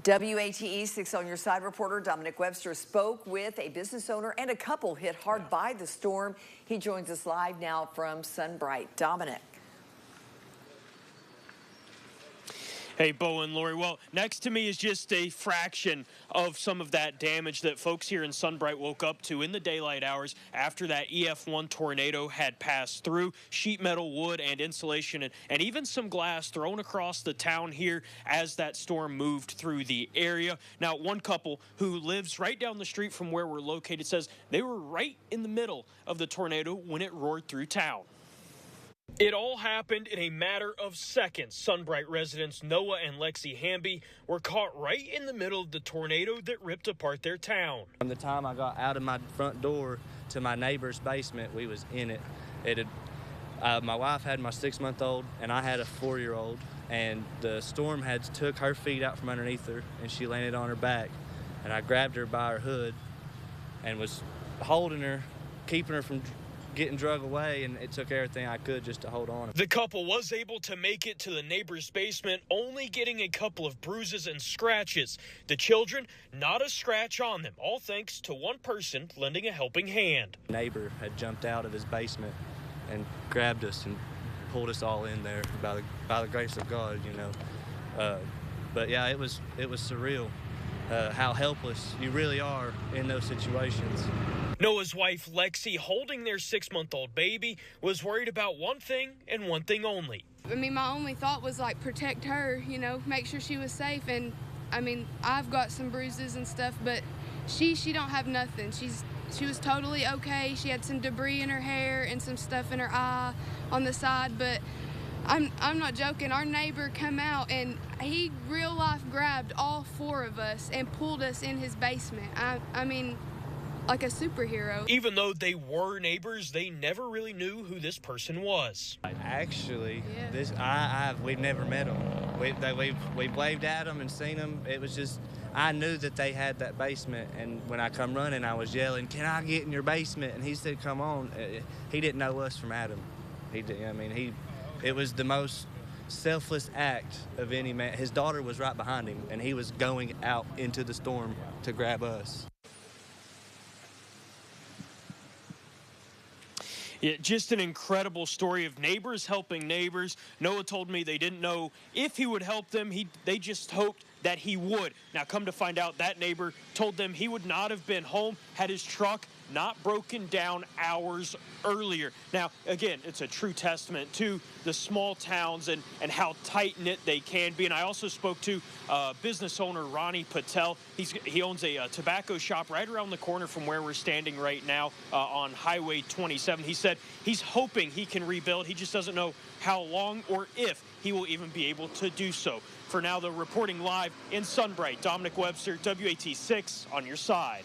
WATE 6 on your side reporter Dominic Webster spoke with a business owner and a couple hit hard by the storm. He joins us live now from Sunbright. Dominic. Hey, Bo and Lori. Well, next to me is just a fraction of some of that damage that folks here in Sunbright woke up to in the daylight hours after that EF1 tornado had passed through. Sheet metal, wood, and insulation, and even some glass thrown across the town here as that storm moved through the area. Now, one couple who lives right down the street from where we're located says they were right in the middle of the tornado when it roared through town. It all happened in a matter of seconds. Sunbright residents Noah and Lexi Hamby were caught right in the middle of the tornado that ripped apart their town. From the time I got out of my front door to my neighbor's basement, we was in it. My wife had my 6-month-old, and I had a 4-year-old, and the storm had took her feet out from underneath her, and she landed on her back. And I grabbed her by her hood and was holding her, keeping her from getting drug away, and it took everything I could just to hold on. The couple was able to make it to the neighbor's basement, only getting a couple of bruises and scratches. The children, not a scratch on them, all thanks to one person lending a helping hand. The neighbor had jumped out of his basement and grabbed us and pulled us all in there by the grace of God, you know. But yeah, it was surreal how helpless you really are in those situations. Noah's wife, Lexi, holding their 6-month-old baby, was worried about one thing and one thing only. I mean, my only thought was, like, protect her, you know, make sure she was safe. And, I mean, I've got some bruises and stuff, but she don't have nothing. She was totally okay. She had some debris in her hair and some stuff in her eye on the side, but I'm not joking. Our neighbor come out and he real life grabbed all 4 of us and pulled us in his basement. I mean, like a superhero. Even though they were neighbors, they never really knew who this person was. Actually, yeah. We've never met them. We've waved at them and seen them. It was just, I knew that they had that basement, and when I come running, I was yelling, "Can I get in your basement?" And he said, "Come on." He didn't know us from Adam. It was the most selfless act of any man. His daughter was right behind him, and he was going out into the storm to grab us. Yeah, just an incredible story of neighbors helping neighbors. Noah told me they didn't know if he would help them. They just hoped that he would. Now, come to find out, that neighbor told them he would not have been home had his truck not broken down hours earlier. Now, again, it's a true testament to the small towns and how tight-knit they can be. And I also spoke to business owner Ronnie Patel. He owns a tobacco shop right around the corner from where we're standing right now on Highway 27. He said he's hoping he can rebuild. He just doesn't know how long or if he will even be able to do so. For now, though, reporting live in Sunbright, Dominic Webster, WAT 6 on your side.